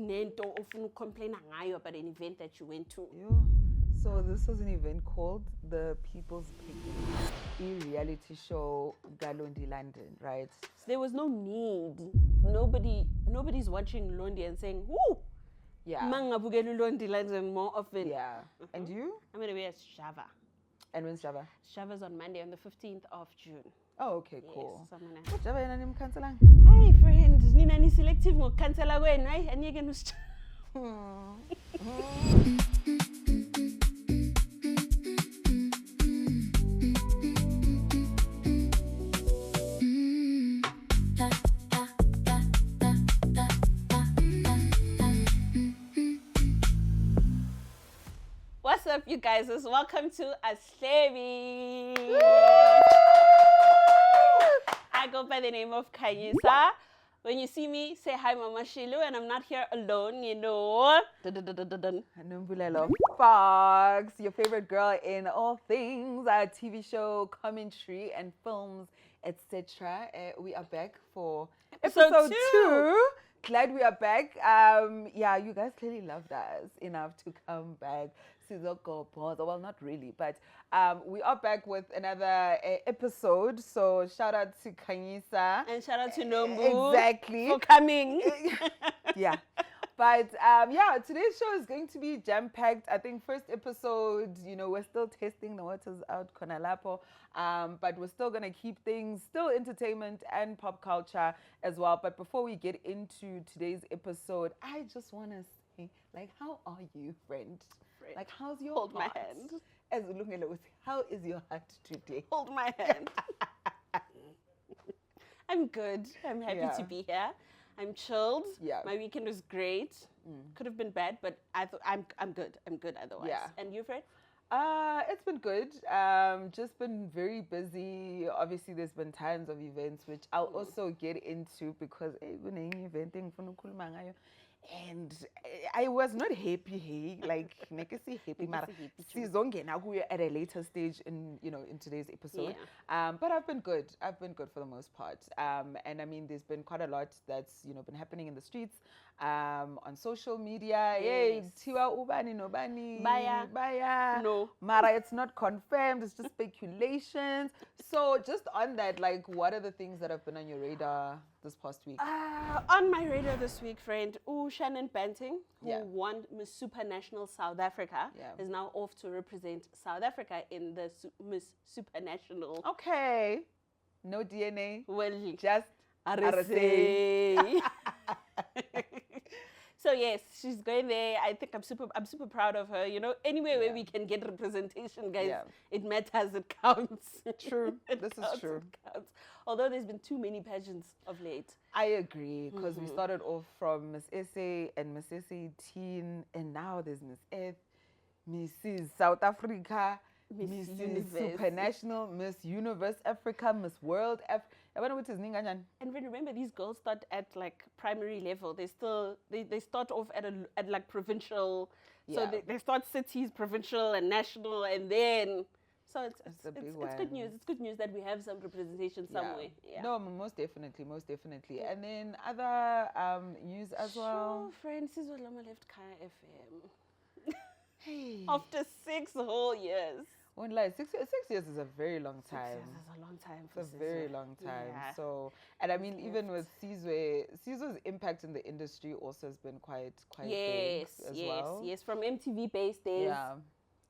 kunento ofuna ucomplaina ngayo about an event that you went to. Yeah. So this was an event called the People's Picnic, a reality show Londie, London, right? So there was no need. Nobody's watching Londie and saying, "Woo, Yeah. mangabukela Londie London more often." Yeah. And you? I'm gonna be at Sjava. And when's Sjava? Sjava's on Monday, on the 15th of June. Oh, okay, cool. Yes, so I'm gonna... Sjava yena nimkhanselang? Hi friend, nina ni selective ngokucancela kwenu. Hayi aniyeke nus. What's up, you guys? Welcome to Ashlebi. I go by the name of Khanyisa. When you see me, say hi, Mama Shilu, and I'm not here alone, you know. Nombulelo Fox, your favorite girl in all things, TV show, commentary, and films, etc. We are back for episode 2. Glad we are back. Yeah, you guys clearly loved us enough to come back. Well, not really, but we are back with another episode. So shout out to Khanyisa. And shout out to Nombu. Exactly. For coming. Yeah. But yeah, today's show is going to be jam-packed. I think first episode, you know, we're still testing the waters out, Konalapo. But we're still going to keep things, still entertainment and pop culture as well. But before we get into today's episode, I just want to say, like, how are you, friend? Like, how's your Hold heart? my hand. As Ulungelo would say, how is your heart today? Hold my hand. I'm good. I'm happy to be here. I'm chilled. Yeah. My weekend was great. Could have been bad, but I'm good. I'm good otherwise. Yeah. And you, Fred? It's been good. Just been very busy. Obviously, there's been tons of events, which I'll also get into because eventing and I was not happy. Hey, like nekesi happy, mara sizongena kuyo at a later stage in today's episode. Yeah. But I've been good. I've been good for the most part. And I mean, there's been quite a lot that's been happening in the streets, on social media. Hey, tiwa ubani nobani. Baya. No. Mara, it's not confirmed. It's just speculations. So just on that, like, what are the things that have been on your radar this past week? On my radar this week, friend, Shannon Banting, who won Miss Supranational South Africa, is now off to represent South Africa in the Miss Supranational. Okay. No DNA. Well, just RSA. So yes, she's going there. I think I'm super proud of her. You know, anywhere where we can get representation, guys, it matters. It counts. True. This is true. It counts. Although there's been too many pageants of late. I agree, because we started off from Miss SA and Miss SA Teen, and now there's Miss F, Mrs. South Africa, Miss Supranational, Miss Universe Africa, Miss World Africa. And remember, these girls start at like primary level. They start off at like provincial. So they start cities, provincial and national, and then it's good news. It's good news that we have some representation somewhere. Yeah. No, most definitely. And then other news as well. Friend, Sizwe Dhlomo left Khaya FM. Hey. After 6 whole years. Won't lie, 6 years is a very long time. 6 years is a long time for It's a very long time. Yeah. So, and I mean, even with Sizwe's impact in the industry also has been quite big as well. Yes, from MTV Base days. Yeah.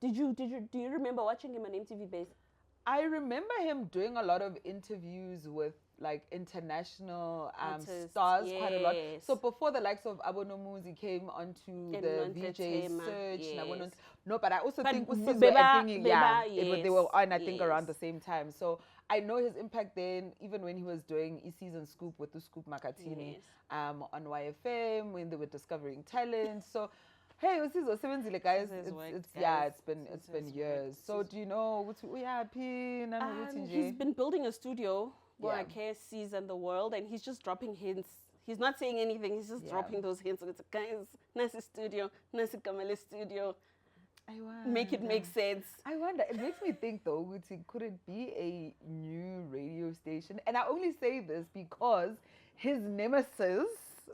Do you remember watching him on MTV Base? I remember him doing a lot of interviews with like international stars quite a lot. So before the likes of Abonomuzi came onto the VJ search. No, but I also think with Sizwe they were on, I think, around the same time. So I know his impact then, even when he was doing E-Season Scoop with the Scoop Makatini on YFM, when they were discovering talent. So hey, Sizwe Sebenzile, guys. It's been years. So do you know we happy? He's been building a studio where Khaya sees in the world, and he's just dropping hints. He's not saying anything. He's just dropping those hints. It's guys, Nasi studio, Nasi Kamale studio. Make it make sense. I wonder. It makes me think though, could it be a new radio station? And I only say this because his nemesis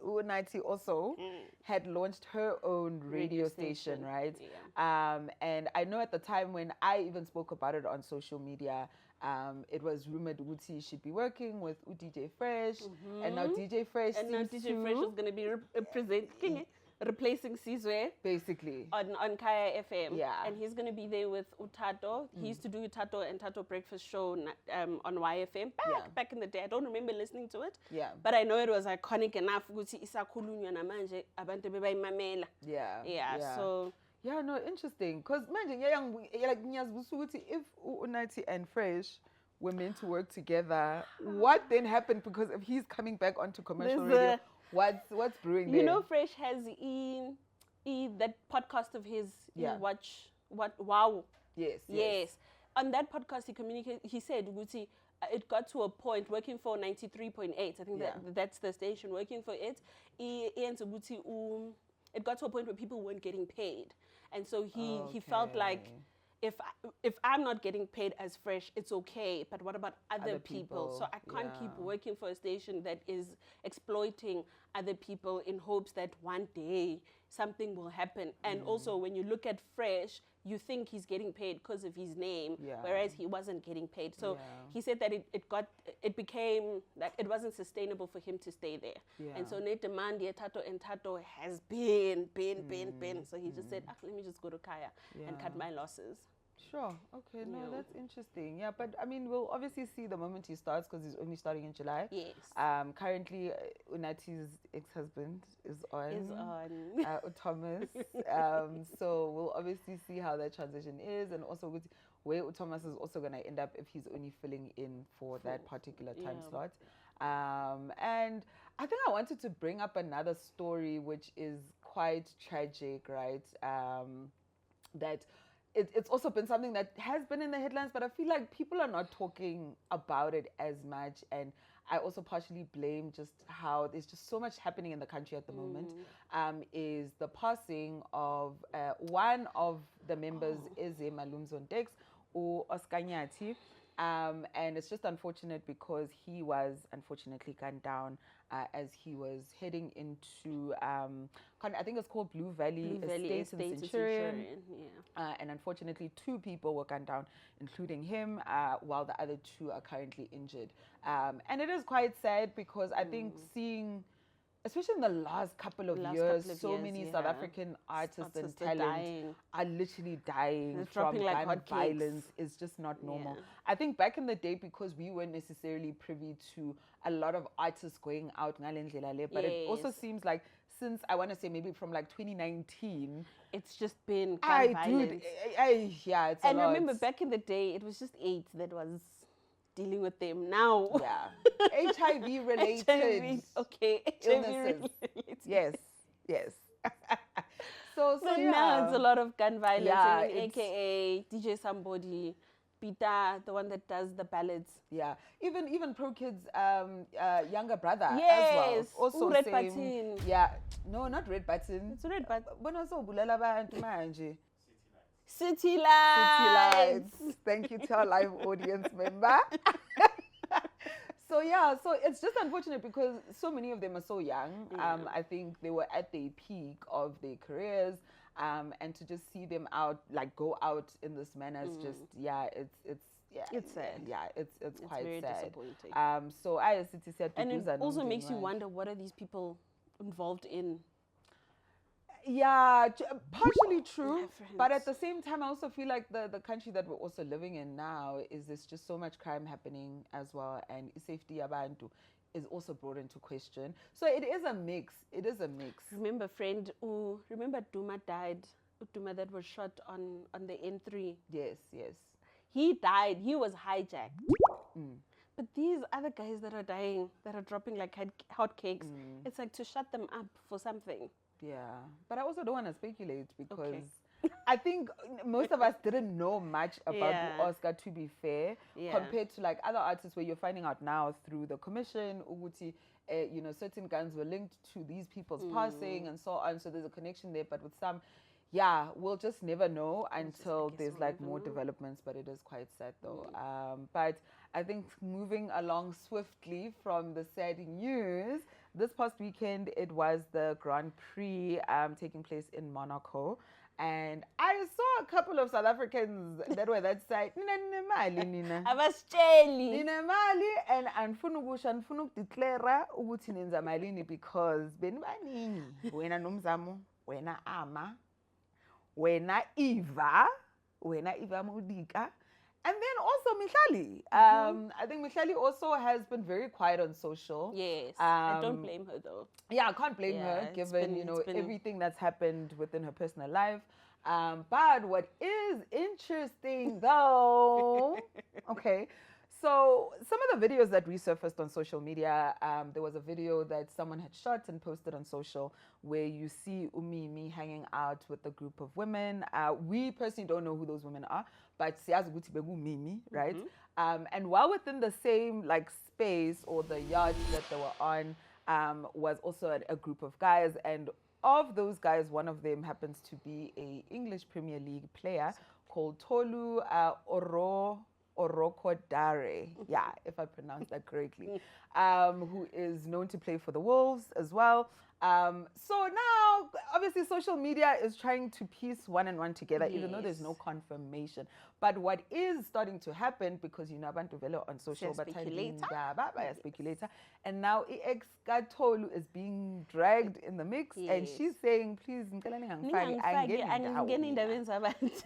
Unathi also had launched her own radio station, right? Yeah. And I know at the time when I even spoke about it on social media, it was rumored Uti should be working with DJ Fresh, and now DJ Fresh Fresh is going to be replacing Sizwe basically on Khaya FM. Yeah. And he's going to be there with Utato. He used to do Utato and Tato Breakfast Show on YFM back in the day. I don't remember listening to it. Yeah. But I know it was iconic enough ukuthi isakhulunywa namanje abantu bebayimamela. Yeah. So yeah, no, interesting. Because imagine, if Unathi and Fresh were meant to work together, what then happened? Because if he's coming back onto commercial radio, what's brewing there? You know, Fresh has that podcast of his, Wow. Yes. On that podcast, he said, Guti, it got to a point working for 93.8. I think that's the station, working for it. It got to a point where people weren't getting paid. And so he felt like, if I'm not getting paid as Fresh, it's okay. But what about other people? So I can't keep working for a station that is exploiting other people in hopes that one day something will happen. And also, when you look at Fresh, you think he's getting paid because of his name, whereas he wasn't getting paid. So he said that it became that it wasn't sustainable for him to stay there. And so net demand Tato and Tato has been. So he just said, let me just go to Khaya and cut my losses. Sure. Okay. No, that's interesting. Yeah, but I mean, we'll obviously see the moment he starts because he's only starting in July. Yes. Currently, Unati's ex-husband is on. Thomas. So we'll obviously see how that transition is, and also with where Thomas is also going to end up if he's only filling in for that particular time slot. And I think I wanted to bring up another story which is quite tragic, right? That it's also been something that has been in the headlines, but I feel like people are not talking about it as much. And I also partially blame just how there's just so much happening in the country at the moment, is the passing of one of the members, Eze Malumzontex, or Oskanyati. And it's just unfortunate because he was unfortunately gunned down as he was heading into, I think it's called Blue Valley Estate and Centurion. And unfortunately, 2 people were gunned down, including him, while the other 2 are currently injured. And it is quite sad because I think seeing, especially in the last couple of years, so many South African artists and talent are literally dying from gun violence. Is just not normal. I think back in the day, because we weren't necessarily privy to a lot of artists going out, but it also seems like since, I want to say maybe from like 2019, it's just been gun violence. It's a lot. Remember, back in the day, it was just AIDS that was dealing with them. Now, HIV related illnesses. Yes. So now it's a lot of gun violence, aka DJ Somebody, Peter, the one that does the ballads. Even Pro Kids' younger brother as well. Also Red same. Button. No, not Red Button. It's Red Button. City Lights. Thank you to our live audience member. So it's just unfortunate because so many of them are so young. I think they were at the peak of their careers. And to just see them go out in this manner is just, it's sad. It's quite very sad. Disappointing. So I City said, and it also makes you wonder, what are these people involved in? Yeah, partially true, but at the same time, I also feel like the country that we're also living in now is there's just so much crime happening as well, and safety abantu is also brought into question. So it is a mix. Remember, remember Duma died. Duma that was shot on the N3. Yes. He died. He was hijacked. But these other guys that are dying, that are dropping like hotcakes, it's like to shut them up for something. Yeah, but I also don't want to speculate because I think most of us didn't know much about Oscar, to be fair, compared to like other artists where you're finding out now through the commission, Uguti, certain guns were linked to these people's passing and so on. So there's a connection there, but with some, we'll just never know until there's like more developments, but it is quite sad though. But I think moving along swiftly from the sad news, this past weekend, it was the Grand Prix taking place in Monaco. And I saw a couple of South Africans that were that side. Nina mali nina. Abasitsheli. Nina mali and andifuna ukudeclare ukuthi nenza malini because benibaningi. Wena Nomzamo, wena Ama, wena Eva Mudika. And then also Mihlali. I think Mihlali also has been very quiet on social. Yes, I don't blame her though. Yeah, I can't blame her given everything that's happened within her personal life. But what is interesting though, okay, so some of the videos that resurfaced on social media, there was a video that someone had shot and posted on social where you see Umimi hanging out with a group of women. We personally don't know who those women are, but siyazi ukuthi beku-Mimi, right? And while within the same space or the yard that they were on was also a group of guys, and of those guys, one of them happens to be a English Premier League player called Tolu Orokodare, yeah, if I pronounced that correctly, who is known to play for the Wolves as well. So now, obviously, social media is trying to piece one and one together, even though there's no confirmation. But what is starting to happen, because abantu vele on social, speculator, and now ex Tolu is being dragged in the mix, and she's saying, please,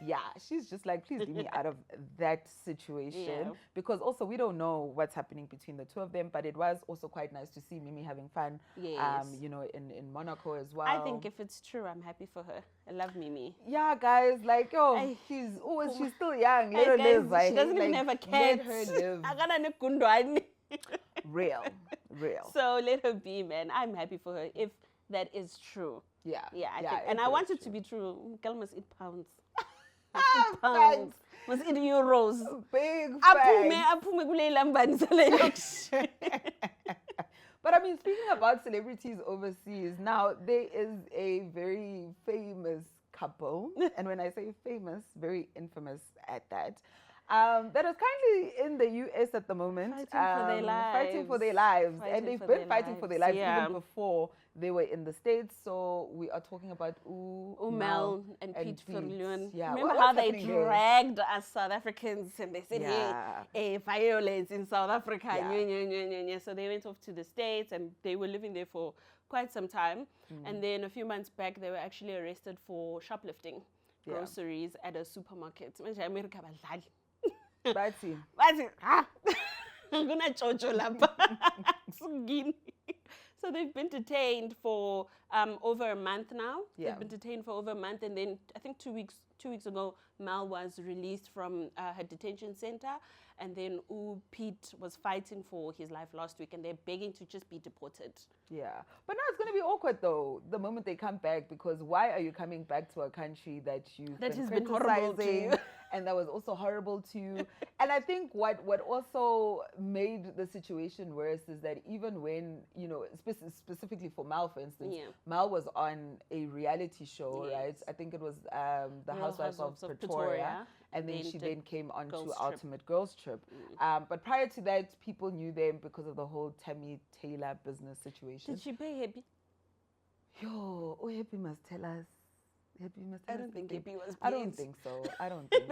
yeah, she's just like, please leave me out of that situation, because also we don't know what's happening between the two of them. But it was also quite nice to see Mimi having fun, in Monaco as well. I think if it's true, I'm happy for her. I love Mimi. Yeah, guys, she's still young. Let her live. She doesn't even have a cat. Let her live. Real. So let her be, man. I'm happy for her if that is true. Yeah, I think. And I want it to be true. Girl must eat pounds. Pounds. Must eat euros. Big facts. But I mean, speaking about celebrities overseas, now there is a very famous couple, and when I say famous, very infamous at that, that is currently in the US at the moment, fighting for their lives. And they've been fighting for their lives even before they were in the States. So we are talking about Mel and Pete Verleon. Yeah. Remember how they dragged us South Africans and they said, hey, violence in South Africa. Yeah. So they went off to the States and they were living there for quite some time. And then a few months back, they were actually arrested for shoplifting groceries at a supermarket. So they've been detained for over a month now. They've been detained for over a month, and then I think 2 weeks ago, Mal was released from her detention center, and then Pete was fighting for his life last week, and they're begging to just be deported. Yeah, but now it's going to be awkward though the moment they come back, because why are you coming back to a country that has been horrible to you? And that was also horrible to you. And I think what also made the situation worse is that even when, specifically for Mal, for instance, Mal was on a reality show, right? I think it was the Housewives of Pretoria. And then she then came on to Ultimate Girls Trip. But prior to that, people knew them because of the whole Tammy Taylor business situation. Did she pay Happy? Yo, Happy must tell us. I don't think Happy was paid. I don't think so. I don't think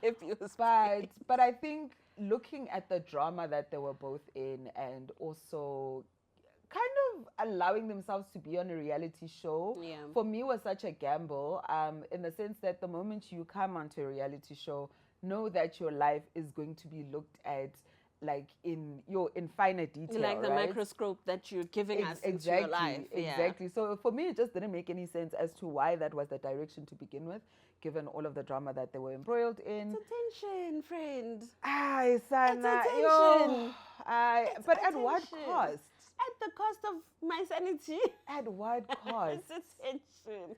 Happy was paid. But I think looking at the drama that they were both in, and also kind of allowing themselves to be on a reality show, for me was such a gamble, in the sense that the moment you come onto a reality show, know that your life is going to be looked at in finer detail, like the microscope that you're giving us into your life. Exactly. So for me, it just didn't make any sense as to why that was the direction to begin with, given all of the drama that they were embroiled in. It's attention, friend. It's attention. But at what cost? At the cost of my sanity. At what cost? It's attention.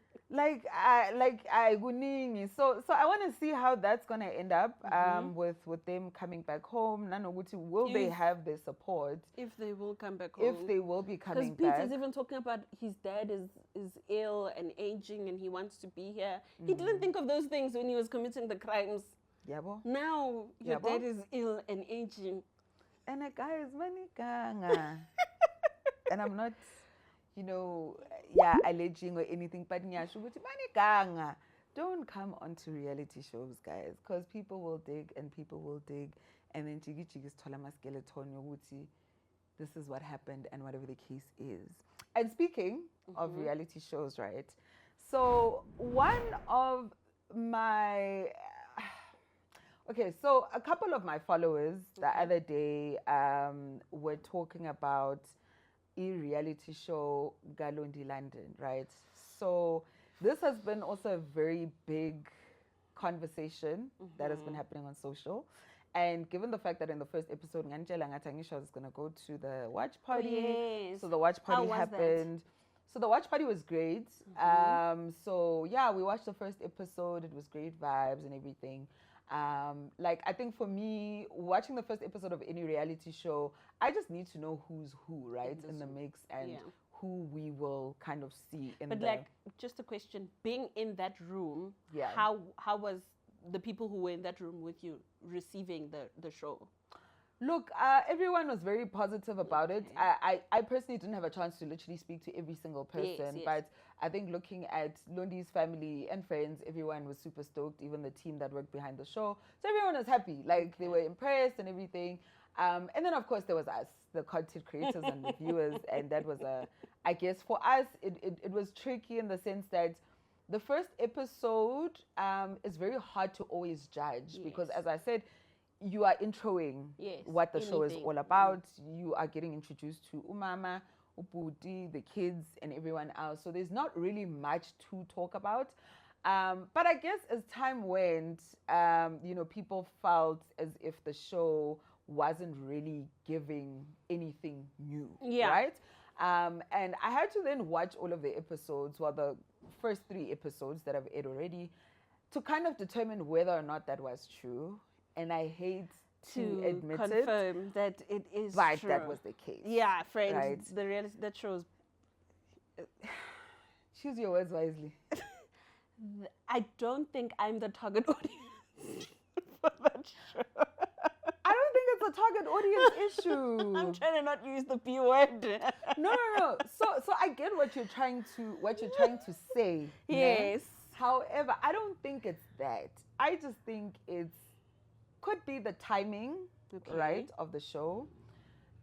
So I want to see how that's going to end up with them coming back home. Will they have their support? If they will come back home. If they will be coming back. Because Pete is even talking about his dad is ill and aging and he wants to be here. He didn't think of those things when he was committing the crimes. Yabo. Now your dad is ill and aging. And a guy is money ganga. And I'm not alleging or anything, but don't come onto reality shows, guys, because people will dig, and then jiggy is tolama skeleton yoguti. This is what happened, and whatever the case is. And speaking of reality shows, right? So one of my so a couple of my followers the other day were talking about a reality show Londie London, right? So this has been also a very big conversation that has been happening on social. And given the fact that in the first episode, Nganjela Ngatangisha was going to go to the watch party. Yes. So the watch party happened. So the watch party was great. So yeah, we watched the first episode. It was great vibes and everything. I think for me, watching the first episode of any reality show, I just need to know who's who, right, in the mix, and who we will kind of see in But just a question, being in that room, how was the people who were in that room with you receiving the show? Look, everyone was very positive about it. I personally didn't have a chance to literally speak to every single person, but I think looking at Londie's family and friends, everyone was super stoked, even the team that worked behind the show. So everyone was happy, they were impressed and everything. And then, of course, there was us, the content creators and the viewers, and that was I guess for us, it was tricky in the sense that the first episode is very hard to always judge because, as I said, you are introing what the show is all about. You are getting introduced to Umama, Upudi, the kids, and everyone else. So there's not really much to talk about. But I guess as time went, people felt as if the show wasn't really giving anything new, right? And I had to then watch all of the episodes, the first 3 episodes that I've aired already, to kind of determine whether or not that was true. And I hate to admit confirm that it is but true. That was the case. Yeah, friends, right? The reality that shows. Choose your words wisely. I don't think I'm the target audience for that show. I don't think it's a target audience issue. I'm trying to not use the P word. No. So I get what you're trying to say. Yes. However, I don't think it's that. I just think could be the timing, right, of the show,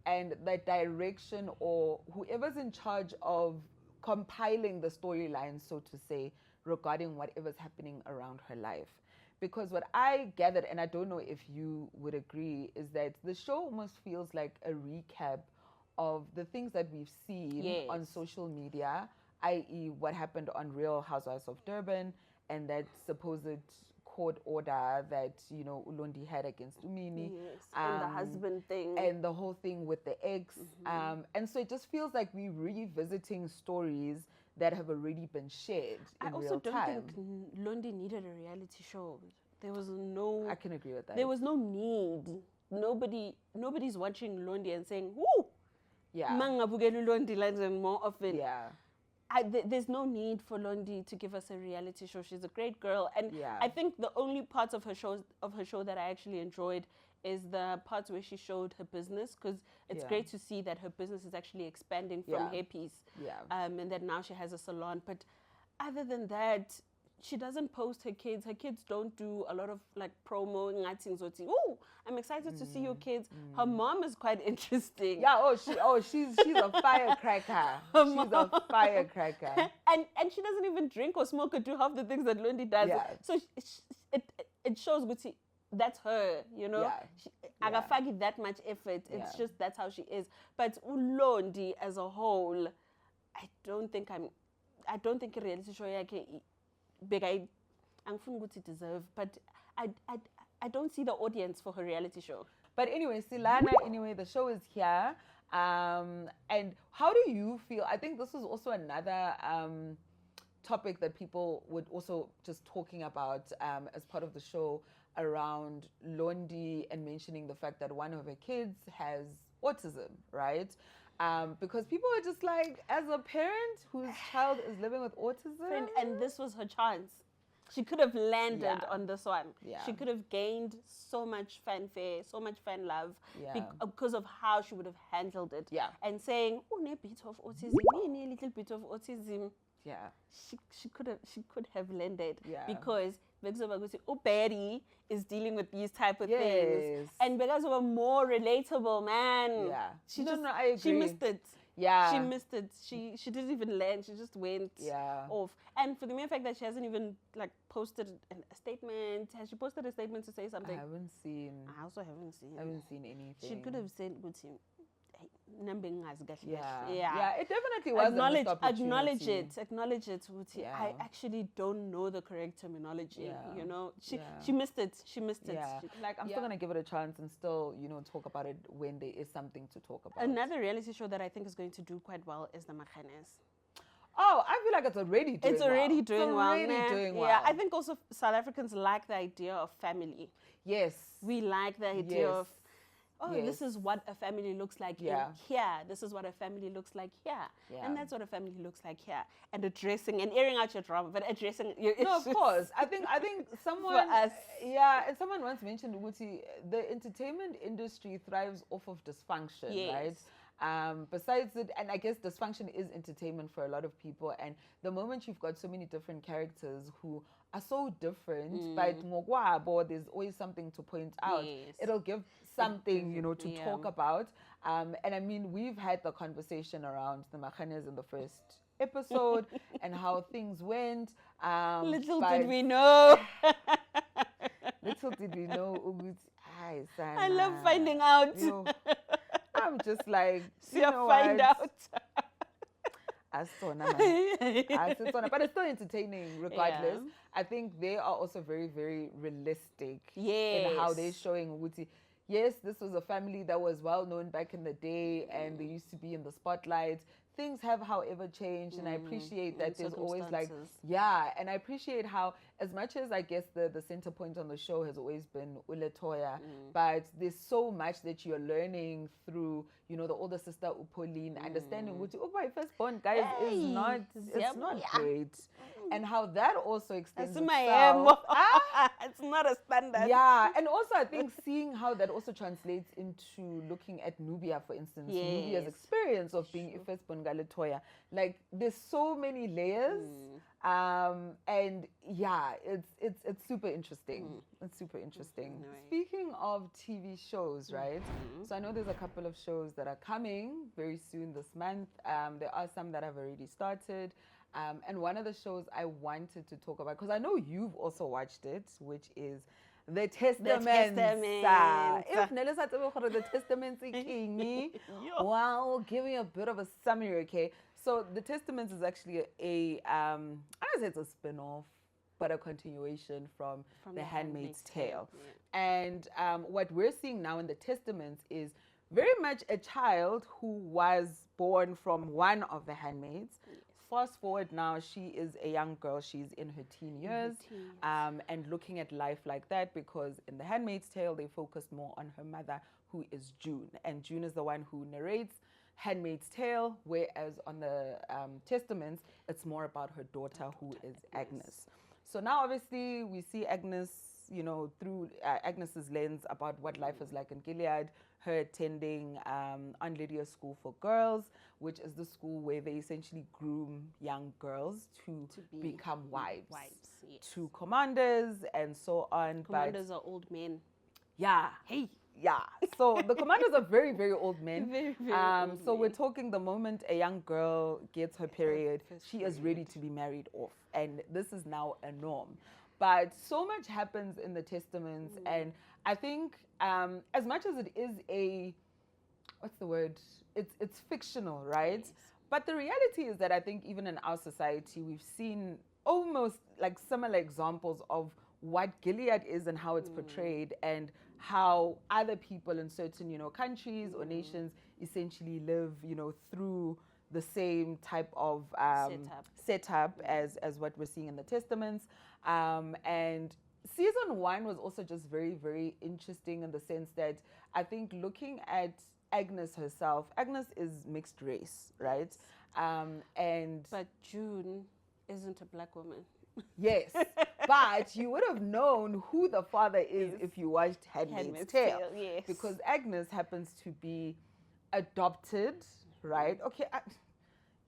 and the direction, or whoever's in charge of compiling the storyline, so to say, regarding whatever's happening around her life. Because what I gathered, and I don't know if you would agree, is that the show almost feels like a recap of the things that we've seen on social media, i.e. what happened on Real Housewives of Durban, and that supposed court order that Londie had against Umini, and the husband thing, and the whole thing with the ex, and so it just feels like we're revisiting stories that have already been shared in real time. I also don't think Londie needed a reality show. There was no. I can agree with that. There was no need. Nobody's watching Londie and saying, "Woo, mangabukelu Londie London more often." Yeah. There's no need for Londie to give us a reality show. She's a great girl, and I think the only parts of her show that I actually enjoyed is the parts where she showed her business, because it's great to see that her business is actually expanding from hairpiece, and that now she has a salon. But other than that, she doesn't post her kids. Her kids don't do a lot of promo. Oh, I'm excited to see your kids. Her mom is quite interesting. Yeah. She's a firecracker. She's a firecracker. And she doesn't even drink or smoke or do half the things that Londie does. Yeah. So it shows Gucci. That's her, Agafagi that much effort. It's just that's how she is. But Londie as a whole, I don't think a reality show big I deserve, but I don't see the audience for her reality show. But anyway, Silana, the show is here. And how do you feel? I think this is also another topic that people would also just talking about as part of the show, around Londie and mentioning the fact that one of her kids has autism, right? Because people are just like, as a parent whose child is living with autism. And this was her chance. She could have landed on this one. Yeah. She could have gained so much fanfare, so much fan love because of how she would have handled it. Yeah. And saying, oh, a bit of autism, a little bit of autism. Yeah. She could have landed. Yeah. Because Barry is dealing with these type of things. And because of a more relatable man. Yeah. I agree. She missed it. Yeah. She missed it. She didn't even land. She just went off. And for the mere fact that she hasn't even like posted a statement. Has she posted a statement to say something? I haven't seen. I also haven't seen. I haven't seen anything. She could have said good him. Yeah, it definitely was acknowledge it, Uti. I actually don't know the correct terminology. You know, she missed it. Yeah. Like I'm still gonna give it a chance and still, talk about it when there is something to talk about. Another reality show that I think is going to do quite well is the Makhanes. Oh, I feel like it's already doing well. Yeah, I think also South Africans like the idea of family. Yes. We like the idea of this is what a family looks like here. This is what a family looks like here. And that's what a family looks like here. And addressing and airing out your drama, but addressing your issues. No, of course. I think someone and someone once mentioned, Uti, the entertainment industry thrives off of dysfunction, right? Besides it, and I guess dysfunction is entertainment for a lot of people, and the moment you've got so many different characters who are so different, but there's always something to point out. It'll give something, to talk about. And I mean, we've had the conversation around the Makhanes in the first episode and how things went. Little did we know. Little did we know. I love finding out. I'm just like, find out. But it's still entertaining regardless. I think they are also very, very realistic in how they're showing Wuti. Yes, this was a family that was well known back in the day and they used to be in the spotlight. Things have, however, changed, and I appreciate that there's always and I appreciate how, as much as I guess the center point on the show has always been Uletoya, but there's so much that you're learning through, the older sister Upoline, understanding what my firstborn guys is not, it's not great, and how that also extends itself. It's not a standard. Yeah, and also I think seeing how that also translates into looking at Nubia, for instance, Nubia's experience of being a firstborn Galatoya. Like, there's so many layers, and it's super interesting. It's super interesting. Speaking of TV shows, right? So I know there's a couple of shows that are coming very soon this month. There are some that have already started. And one of the shows I wanted to talk about, because I know you've also watched it, which is The Testament. If Nelisa The Testament wow, give me a bit of a summary, okay? So The Testament is actually I don't say it's a spin-off, but a continuation from The Handmaid's Tale. And what we're seeing now in The Testament is very much a child who was born from one of the handmaids. Fast forward now, she is a young girl. She's in her teen years, and looking at life like that, because in The Handmaid's Tale, they focus more on her mother, who is June. And June is the one who narrates Handmaid's Tale, whereas on the Testaments, it's more about her daughter, who is Agnes. So now, obviously, we see Agnes, through Agnes's lens about what life is like in Gilead, her attending Aunt Lydia's School for Girls, which is the school where they essentially groom young girls to become wives to commanders and so on. Commanders are old men. Yeah. Hey. Yeah. So the commanders are very, very old men. Very, very old men. We're talking the moment a young girl gets her period, she is ready to be married off. And this is now a norm. But so much happens in the Testaments, and I think as much as it is it's fictional, right? Yes. But the reality is that I think even in our society, we've seen almost like similar examples of what Gilead is and how it's portrayed, and how other people in certain, countries or nations essentially live, through the same type of setup as what we're seeing in the Testaments. And season 1 was also just very, very interesting in the sense that I think looking at Agnes herself, Agnes is mixed race, right? But June isn't a black woman. Yes, but you would have known who the father is if you watched Handmaid's Tale. Yes. Because Agnes happens to be adopted, right? Okay,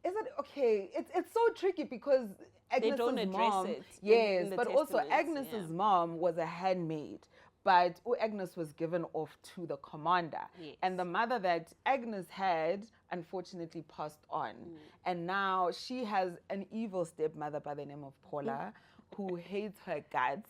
is it okay? It's so tricky because Agnes's they don't address mom, it. yes, in the but also Agnes's mom was a handmaid. But Agnes was given off to the commander. Yes. And the mother that Agnes had, unfortunately, passed on. And now she has an evil stepmother by the name of Paula, who hates her guts.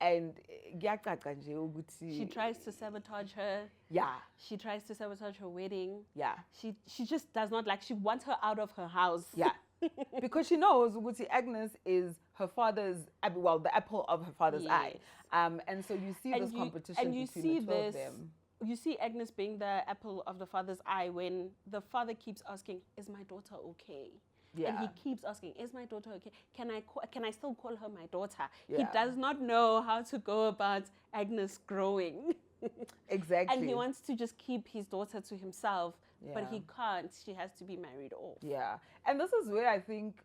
And she tries to sabotage her. Yeah. She tries to sabotage her wedding. Yeah. She just does not like, she wants her out of her house. Yeah. Because she knows Agnes is her father's, well, the apple of her father's eye. And so you see this competition between the two of them. You see Agnes being the apple of the father's eye when the father keeps asking, is my daughter okay? Yeah. And he keeps asking, is my daughter okay? Can I still call her my daughter? Yeah. He does not know how to go about Agnes growing. Exactly. And he wants to just keep his daughter to himself, but he can't. She has to be married off. Yeah. And this is where I think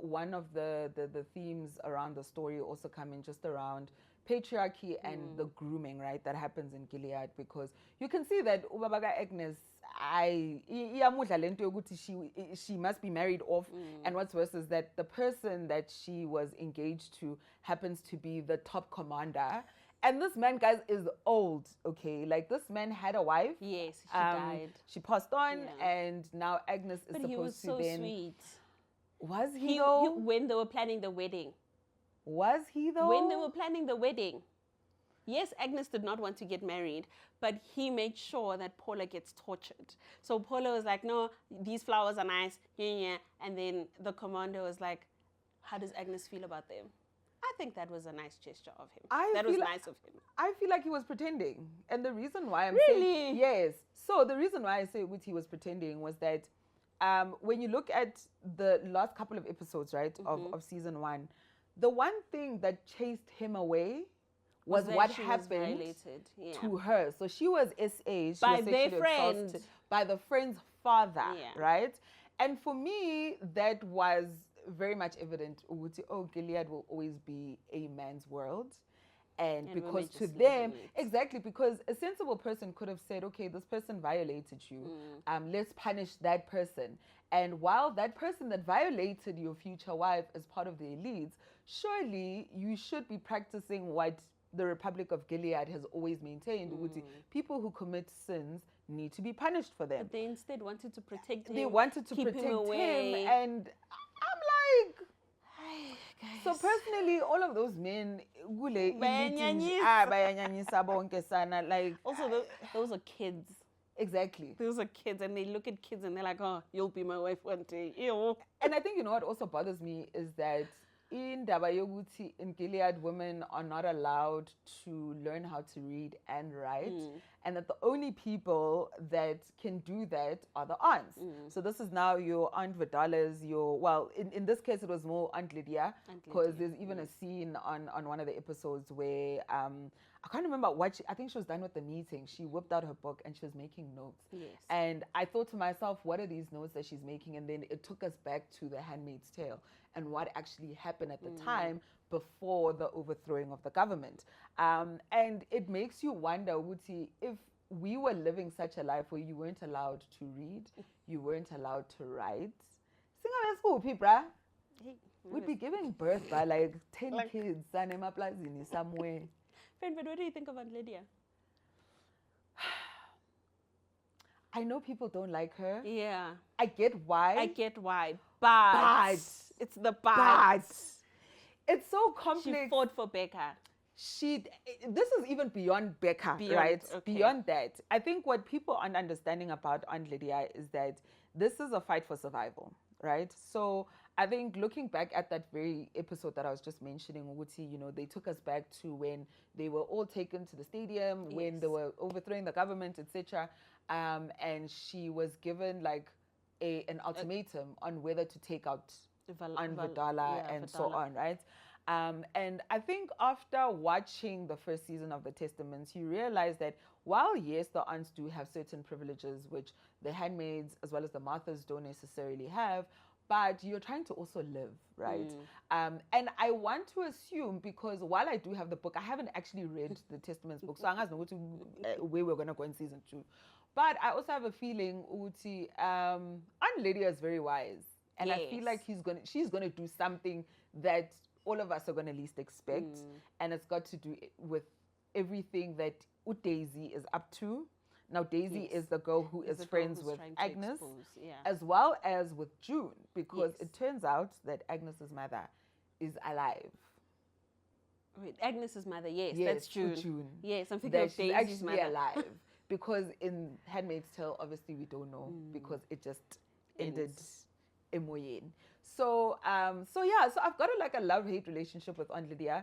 one of the themes around the story also come in, just around patriarchy and the grooming, right, that happens in Gilead, because you can see that Ubabaga Agnes, she must be married off. And what's worse is that the person that she was engaged to happens to be the top commander. And this man, guys, is old, okay? Like, this man had a wife. Yes, she died. She passed on, and now Agnes is supposed to then... But he was so sweet. Was he though? When they were planning the wedding. Was he though? When they were planning the wedding. Yes, Agnes did not want to get married, but he made sure that Paula gets tortured. So Paula was like, no, these flowers are nice, yeah. And then the commander was like, how does Agnes feel about them? I think that was a nice gesture of him. That was nice of him. I feel like he was pretending. And the reason why I'm saying... Really? Yes. So the reason why I say he was pretending was that when you look at the last couple of episodes, right, of season 1, the one thing that chased him away was what happened to her. So she was SA. She by was their friend. By the friend's father, right? And for me, that was very much evident. Oh, Gilead will always be a man's world. And because to them, exactly, because a sensible person could have said, okay, this person violated you. Let's punish that person. And while that person that violated your future wife is part of the elites, surely you should be practicing what the Republic of Gilead has always maintained. People who commit sins need to be punished for them. But they instead wanted to protect him. They wanted to protect him. And I'm like... So personally, all of those men, like, also those are kids. Exactly. Those are kids, and they look at kids and they're like, oh, you'll be my wife one day. Ew. And I think, what also bothers me is that in Dabayoguti, in Gilead, women are not allowed to learn how to read and write, and that the only people that can do that are the aunts. So this is now your Aunt Vidala's, in this case it was more Aunt Lydia, because there's even a scene on one of the episodes where I can't remember I think she was done with the meeting. She whipped out her book and she was making notes. Yes. And I thought to myself, what are these notes that she's making? And then it took us back to the Handmaid's Tale and what actually happened at the time before the overthrowing of the government. And it makes you wonder, Wuti, if we were living such a life where you weren't allowed to read, you weren't allowed to write. We'd be giving birth by like 10 kids somewhere. Friend, but what do you think of Aunt Lydia? I know people don't like her. Yeah. I get why. But it's the but. It's so complex. She fought for Becca. This is even beyond Becca, right? Okay. Beyond that. I think what people aren't understanding about Aunt Lydia is that this is a fight for survival, right? So I think looking back at that very episode that I was just mentioning, Wuti, they took us back to when they were all taken to the stadium, when they were overthrowing the government, etc. And she was given like an ultimatum on whether to take out Aunt Vidala and so on, right? And I think after watching the first season of The Testaments, you realize that while, yes, the aunts do have certain privileges, which the handmaids as well as the Marthas don't necessarily have, but you're trying to also live, right? And I want to assume, because while I do have the book, I haven't actually read the Testaments book, so I don't know where we're going to go in season 2. But I also have a feeling Uti, Aunt Lydia is very wise. And I feel like she's going to do something that all of us are going to least expect. And it's got to do with everything that Daisy is up to. Now, Daisy is the girl who is friends with Agnes, as well as with June, because it turns out that Agnes's mother is alive. Wait, Agnes's mother, yes, that's June. Yes, I'm thinking of Daisy's Daisy's mother. alive. Because in Handmaid's Tale, obviously we don't know, because it just ended emoyen. So I've got a love-hate relationship with Aunt Lydia.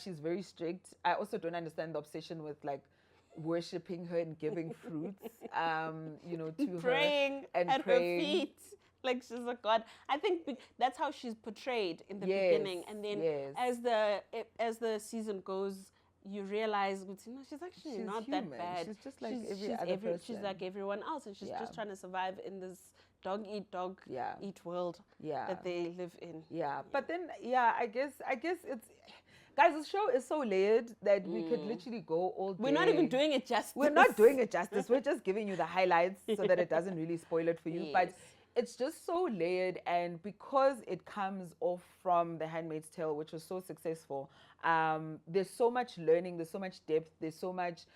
She's very strict. I also don't understand the obsession with worshipping her and giving fruits, to praying her and at her feet, like she's a god. I think that's how she's portrayed in the beginning, and then as the season goes, you realize, she's actually not human. that bad. She's just like every other person. She's like everyone else, and she's just trying to survive in this dog eat world that they live in. But then I guess it's. Guys, this show is so layered that we could literally go all day. We're not even doing it justice. We're not doing it justice. We're just giving you the highlights so that it doesn't really spoil it for you. Yes. But it's just so layered, and because it comes off from The Handmaid's Tale, which was so successful, there's so much learning, there's so much depth, there's so much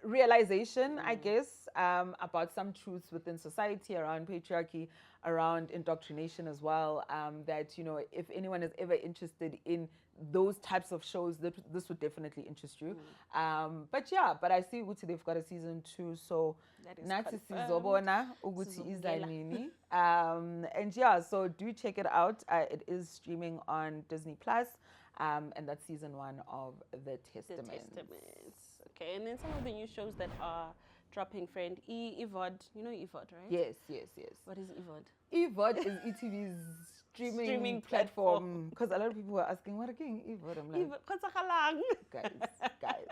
realization, I guess, about some truths within society, around patriarchy, around indoctrination as well, that, if anyone is ever interested in those types of shows, this would definitely interest you. But I see Uti, they've got a season 2, so Nazi Sizobona Uguti Izanini. And so do check it out. It is streaming on Disney Plus, and that's season 1 of The Testaments. Okay, and then some of the new shows that are dropping, friend. EVOD, you know EVOD, right? Yes. What is EVOD? EVOD is ETV's streaming platform. Because a lot of people were asking, what again? EVOD? I'm like, guys.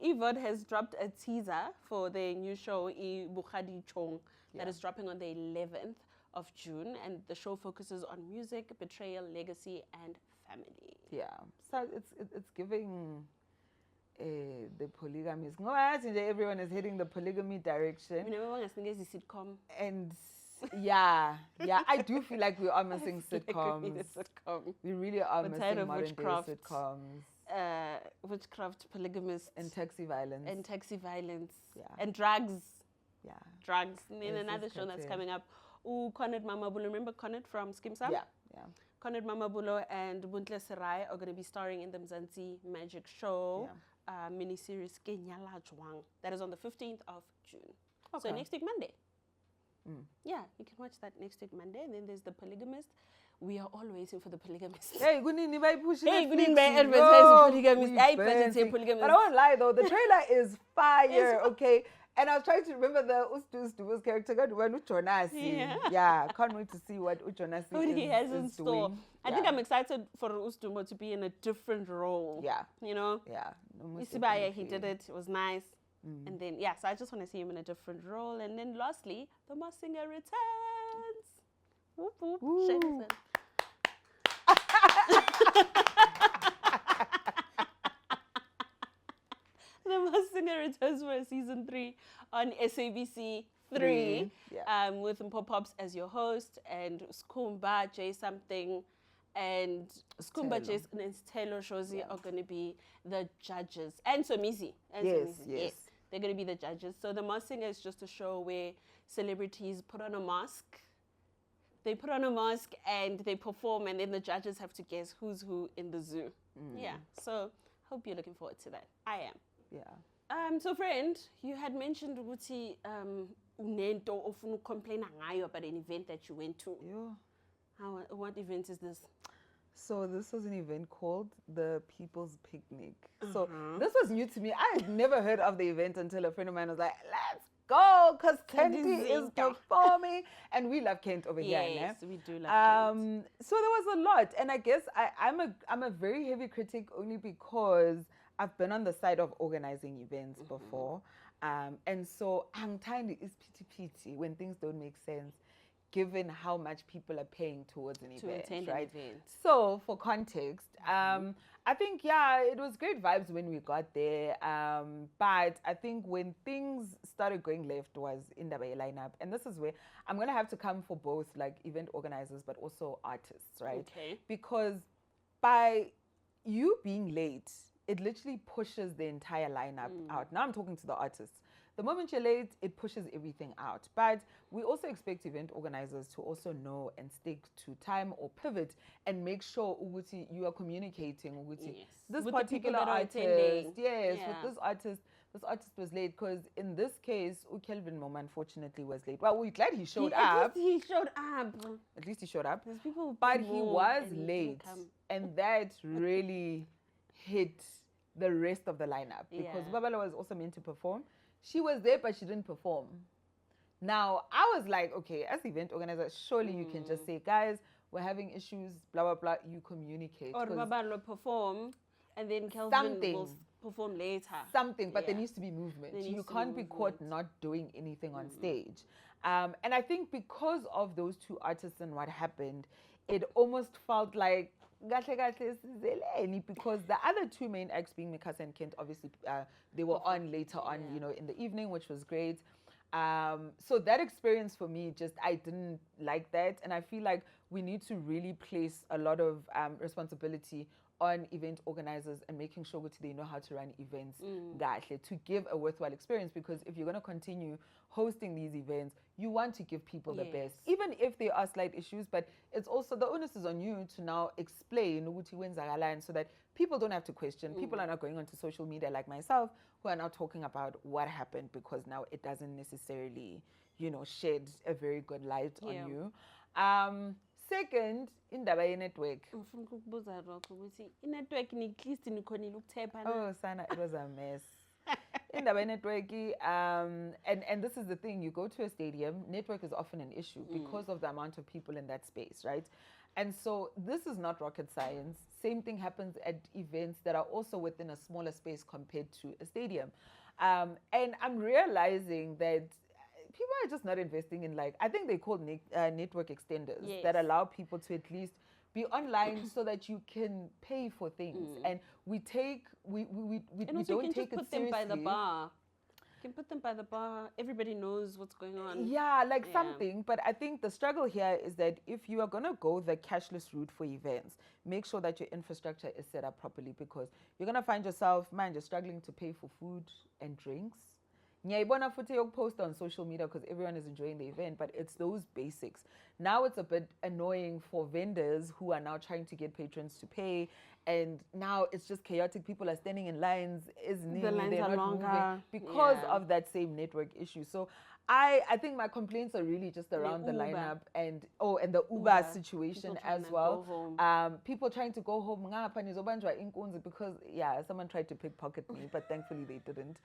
EVOD has dropped a teaser for their new show, Bukhadi Chong, that is dropping on the 11th of June. And the show focuses on music, betrayal, legacy, and family. Yeah. So it's giving the polygamy. Everyone is heading the polygamy direction. Sitcom. And I do feel like we are missing sitcoms. We really are missing modern day sitcoms. Witchcraft, polygamists. And taxi violence. Yeah. And drugs. Yeah. Drugs. And then another show that's coming up. Conrad Mamabulo. Remember Conrad from Skimsa? Yeah. Conrad Mamabulo and Buntle Serai are going to be starring in the Mzansi Magic Show miniseries Kenyala Jwang. That is on the 15th of June. Okay. So next week, Monday. Yeah, you can watch that next week, Monday. And then there's The Polygamist. We are all waiting for The Polygamist. Hey, good evening, by pushing. Hey, good evening, by advertising Polygamist. But I won't lie though, the trailer is fire, okay? And I was trying to remember the Ustu's character. Yeah, can't wait to see what Ujonasi he has in store. Doing. I think I'm excited for Ustumo to be in a different role. Yeah. Yeah. Isibaya, he did it. It was nice. And then, so I just want to see him in a different role. And then lastly, the Masked Singer returns. Whoop, whoop. The Masked Singer returns for season 3 on SABC 3 with Mpo Pops as your host, and Skumba, J something, and Skumba, J and Taylor Shozi are going to be the judges. And Somizi. Yes. They're going to be the judges. So the Masked Singer is just a show where celebrities put on a mask. They put on a mask and they perform, and then the judges have to guess who's who in the zoo. Yeah. So hope you're looking forward to that. I am. Yeah. So friend, you had mentioned ukuthi unento ofuna complain ngayo about an event that you went to. Yeah. What event is this? So this was an event called the People's Picnic. So this was new to me. I had never heard of the event until a friend of mine was like, let's go, because Kent is performing. And we love Kent over here. Yes, we do love Kent. So there was a lot. And I guess I'm a very heavy critic only because I've been on the side of organizing events before. And so I'm tiny is pity when things don't make sense. given how much people are paying towards an event, attend right? an event. So for context, I think, yeah, it was great vibes when we got there. But I think when things started going left was in the lineup. And this is where I'm going to have to come for both like event organizers, but also artists, right? Okay. Because by you being late, it literally pushes the entire lineup out. Now I'm talking to the artists. The moment you're late, it pushes everything out. But we also expect event organizers to also know and stick to time or pivot and make sure Uguti, you are communicating Uguti. Yes. This with particular artist, with this artist was late because in this case, Kelvin Mom unfortunately was late. Well, we're glad he showed up. At least he showed up. At least he showed up. But he was late. And that really hit the rest of the lineup because Babala was also meant to perform. She was there, but she didn't perform. Now, I was like, okay, as event organizer, surely you can just say, guys, we're having issues, blah, blah, blah. You communicate. Or Babalo perform, and then Kelvin will perform later. Something, but there needs to be movement. You can't be caught not doing anything on stage. And I think because of those two artists and what happened, it almost felt like because the other two main acts being Mikasa and Kent, obviously they were on later on, you know, in the evening, which was great. So that experience for me, I didn't like that. And I feel like we need to really place a lot of responsibility on event organizers and making sure they know how to run events to give a worthwhile experience. Because if you're going to continue hosting these events, you want to give people the best, even if there are slight issues. But it's also, the onus is on you to now explain so that people don't have to question. People are not going onto social media like myself who are now talking about what happened, because now it doesn't necessarily, you know, shed a very good light on you. Second, in the network. Oh, Sana, it was a mess. In the network, and this is the thing, you go to a stadium, network is often an issue because of the amount of people in that space, right? And so this is not rocket science. Same thing happens at events that are also within a smaller space compared to a stadium. And I'm realizing that people are just not investing in, like, I think they call network extenders that allow people to at least be online so that you can pay for things. And we don't take it seriously. Them by the bar. You can put them by the bar. Everybody knows what's going on. Yeah, something. But I think the struggle here is that if you are going to go the cashless route for events, make sure that your infrastructure is set up properly, because you're going to find yourself, man, you're struggling to pay for food and drinks. Nyayibona futhi yokupost on social media because everyone is enjoying the event, but it's those basics. Now it's a bit annoying for vendors who are now trying to get patrons to pay, and now it's just chaotic. People are standing in lines, the lines they're are not longer moving because of that same network issue. So I think my complaints are really just around the lineup and the Uber situation as well. People trying to go home because someone tried to pickpocket me, but thankfully they didn't.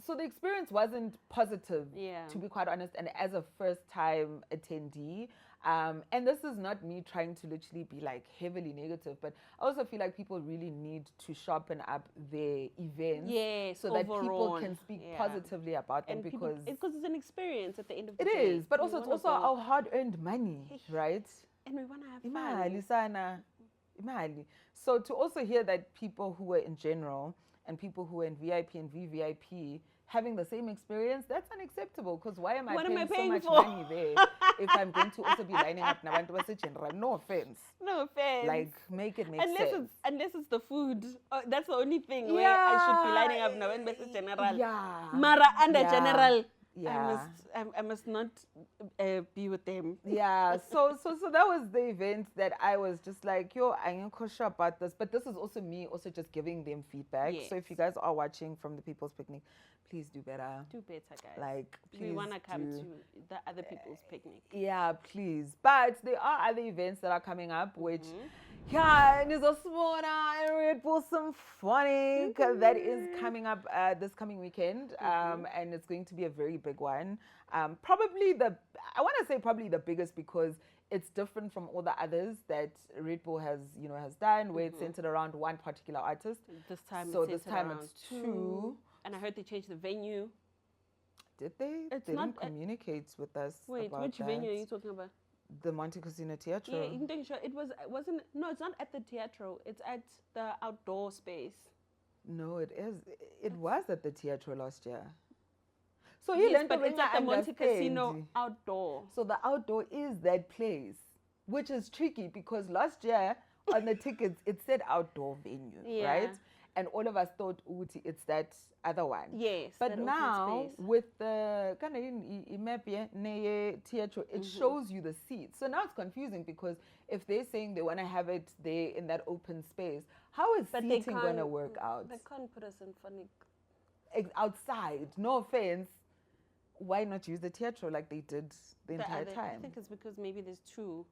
So the experience wasn't positive, to be quite honest, and as a first-time attendee. And this is not me trying to literally be like heavily negative, but I also feel like people really need to sharpen up their events so that people can speak positively about them, because it's an experience at the end of the day. It is, but also it's also our hard-earned money, right? And we want to have fun. Imali. So to also hear that people who were in general and people who were in VIP and VVIP having the same experience, that's unacceptable, because why am I paying so much money there if I'm going to also be lining up now? No offense. No offense. Like, make it make sense. Unless it's the food. That's the only thing where I should be lining up now. And general. Mara under general. I must not be with them. So that was the event that I was just like, I'm not sure about this. But this is also me also just giving them feedback. So if you guys are watching from the People's Picnic, please do better. Do better, guys. Like, please. We want to come to the other people's picnic. Yeah, please. But there are other events that are coming up, which, and there's a small Red Bull Symphonic that is coming up this coming weekend. And it's going to be a very big one. Probably probably the biggest, because it's different from all the others that Red Bull has done, where it's centered around one particular artist. This time it's two. And I heard they changed the venue. Did they? It's they not didn't communicate with us. Wait, about which venue are you talking about? The Monte Casino Teatro. Yeah, wasn't. No, it's not at the Teatro. It's at the outdoor space. No, it is. It was at the Teatro last year. So yes, but it's at the Monte Casino outdoor. So the outdoor is that place, which is tricky because last year on the tickets it said outdoor venue, right? And all of us thought it's that other one. Yes. But now with the kind of Teatro, it shows you the seats. So now it's confusing because if they're saying they want to have it there in that open space, how is seating going to work out? They can't put us in funny. Outside, no offense. Why not use the Teatro like they did the entire time? I think it's because maybe there's two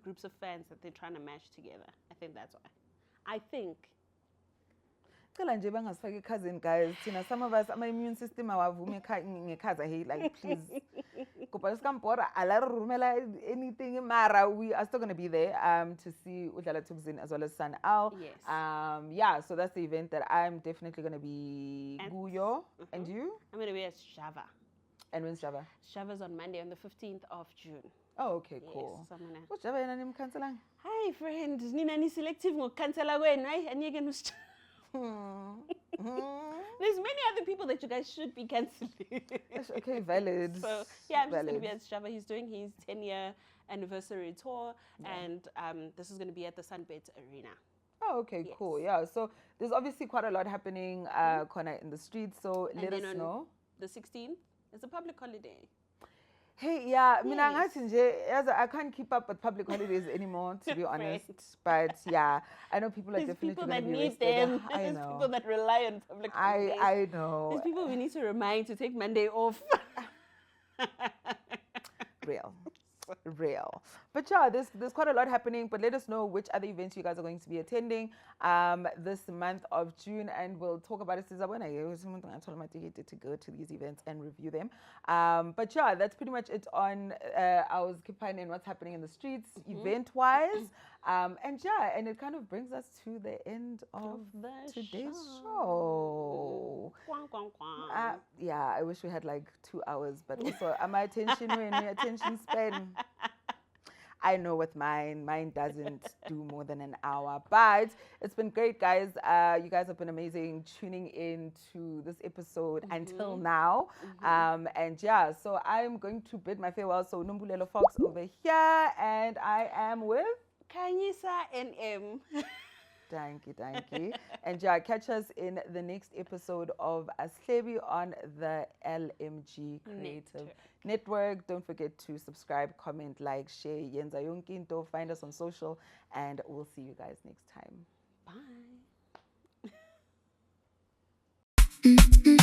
groups of fans that they're trying to mash together. I think that's why. I think. Cousin guys, some of us, my immune system, our like please. Anything, Mara, we are still going to be there to see Udlala Tugzin as well as San Al. Yes. Yeah, so that's the event that I'm definitely going to be. Guyo. And you? I'm going to be at Sjava. And when's Sjava? Sjava's on Monday, on the 15th of June. Oh, okay, cool. Yes, what's Sjava yena nimkhanselang? Hi, friend. Nina ni selective ngokukhansela kwenu, hayi anyeke There's many other people that you guys should be cancelling. Okay, valid. So yeah, I'm just going to be at Sjava. He's doing his 10-year anniversary tour, and this is going to be at the Sunbet Arena. Oh, okay, cool. Yeah, so there's obviously quite a lot happening, Khona, in the streets. So let us know. The 16th. It's a public holiday. Hey, yeah, I can't keep up with public holidays anymore, to be honest. But yeah, I know people are definitely people that need rested. Them. There's people that rely on public holidays. I know. There's people we need to remind to take Monday off. Real. But yeah, there's quite a lot happening, but let us know which other events you guys are going to be attending this month of June, and we'll talk about it. I told my ticket to go to these events and review them. But yeah, that's pretty much it on our Skipine and what's happening in the streets event-wise. And it kind of brings us to the end of today's show. Yeah, I wish we had like 2 hours, but also my attention span. I know with mine doesn't do more than an hour, but it's been great, guys. You guys have been amazing tuning in to this episode until now. And yeah, so I'm going to bid my farewell. So Nombulelo Fox over here, and I am with Khanyisa NM. Thank you. And yeah, catch us in the next episode of Ashlebi on the LMG Creative Network. Don't forget to subscribe, comment, like, share. Yenza Yonkinto. Find us on social, and we'll see you guys next time. Bye.